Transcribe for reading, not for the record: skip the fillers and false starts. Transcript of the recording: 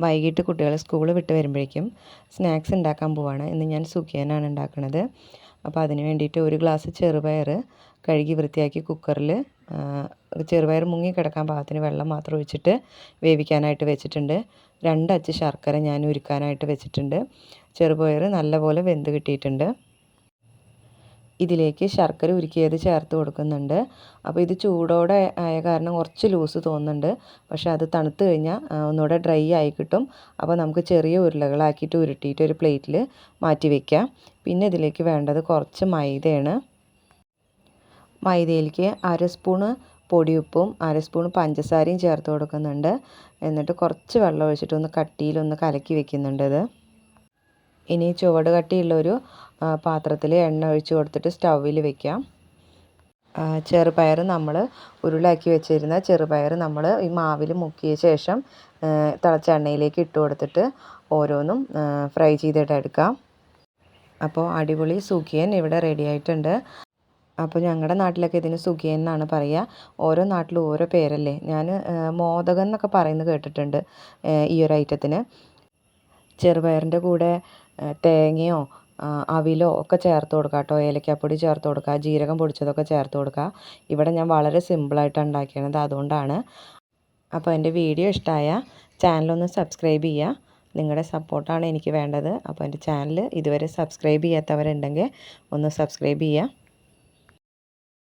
വൈകിട്ട് കുട്ടികൾ സ്കൂൾ വിട്ട് വരുമ്പോഴേക്കും സ്നാക്സ് ഉണ്ടാക്കാൻ പോവാണ്. ഇന്ന് ഞാൻ സുഖിയനാണ് ഉണ്ടാക്കുന്നത്. അപ്പോൾ അതിന് വേണ്ടിയിട്ട് ഒരു ഗ്ലാസ് ചെറുപയർ കഴുകി വൃത്തിയാക്കി കുക്കറിൽ ചെറുപയർ മുങ്ങി കിടക്കാൻ പാകത്തിന് വെള്ളം മാത്രം ഒഴിച്ചിട്ട് വേവിക്കാനായിട്ട് വെച്ചിട്ടുണ്ട്. 2 അച്ച് ശർക്കര ഞാൻ ഉരുക്കാനായിട്ട് വെച്ചിട്ടുണ്ട്. ചെറുപയർ നല്ലപോലെ വെന്ത് കിട്ടിയിട്ടുണ്ട്. ഇതിലേക്ക് ശർക്കര ഉരുക്കിയത് ചേർത്ത് കൊടുക്കുന്നുണ്ട്. അപ്പോൾ ഇത് ചൂടോടെ ആയ കാരണം കുറച്ച് ലൂസ് തോന്നുന്നുണ്ട്. പക്ഷേ അത് തണുത്ത് കഴിഞ്ഞാൽ ഒന്നുകൂടെ ഡ്രൈ ആയി കിട്ടും. അപ്പോൾ നമുക്ക് ചെറിയ ഉരുളകളാക്കിയിട്ട് ഉരുട്ടിയിട്ട് ഒരു പ്ലേറ്റിൽ മാറ്റി വയ്ക്കാം. പിന്നെ ഇതിലേക്ക് വേണ്ടത് കുറച്ച് മൈദയാണ്. മൈദയിലേക്ക് 1/2 സ്പൂണ് പൊടിയുപ്പും 1/2 സ്പൂൺ പഞ്ചസാരയും ചേർത്ത് കൊടുക്കുന്നുണ്ട്. എന്നിട്ട് കുറച്ച് വെള്ളം ഒഴിച്ചിട്ട് ഒന്ന് കട്ടിയിലൊന്ന് കലക്കി വെക്കുന്നുണ്ട് ഇത്. ഇനി ചുവട് കട്ടിയുള്ളൊരു പാത്രത്തിൽ എണ്ണ ഒഴിച്ച് കൊടുത്തിട്ട് സ്റ്റൗവിൽ വെക്കാം. ചെറുപയർ നമ്മൾ ഉരുളാക്കി വെച്ചിരുന്ന ചെറുപയർ നമ്മൾ ഈ മാവിൽ മുക്കിയ ശേഷം തിളച്ച എണ്ണയിലേക്ക് ഇട്ട് കൊടുത്തിട്ട് ഓരോന്നും ഫ്രൈ ചെയ്തിട്ട് എടുക്കാം. അപ്പോൾ അടിപൊളി സുഖിയൻ ഇവിടെ റെഡി ആയിട്ടുണ്ട്. അപ്പോൾ ഞങ്ങളുടെ നാട്ടിലൊക്കെ ഇതിന് സുഖിയൻ എന്നാണ് പറയുക. ഓരോ നാട്ടിലും ഓരോ പേരല്ലേ. ഞാൻ മോദകം എന്നൊക്കെ പറയുന്നത് കേട്ടിട്ടുണ്ട് ഈ ഒരു ഐറ്റത്തിന്. ചെറുപയറിൻ്റെ കൂടെ തേങ്ങയോ അവിലോ ഒക്കെ ചേർത്ത് കൊടുക്കുക കേട്ടോ. ഏലക്കാപ്പൊടി ചേർത്ത് കൊടുക്കുക, ജീരകം പൊടിച്ചതൊക്കെ ചേർത്ത് കൊടുക്കുക. ഇവിടെ ഞാൻ വളരെ സിമ്പിളായിട്ടാണ് ഉണ്ടാക്കിയത്, അതുകൊണ്ടാണ്. അപ്പോൾ എൻ്റെ വീഡിയോ ഇഷ്ടമായ ചാനലൊന്ന് സബ്സ്ക്രൈബ് ചെയ്യുക. നിങ്ങളുടെ സപ്പോർട്ടാണ് എനിക്ക് വേണ്ടത്. അപ്പോൾ എൻ്റെ ചാനൽ ഇതുവരെ സബ്സ്ക്രൈബ് ചെയ്യാത്തവരുണ്ടെങ്കിൽ ഒന്ന് സബ്സ്ക്രൈബ് ചെയ്യുക.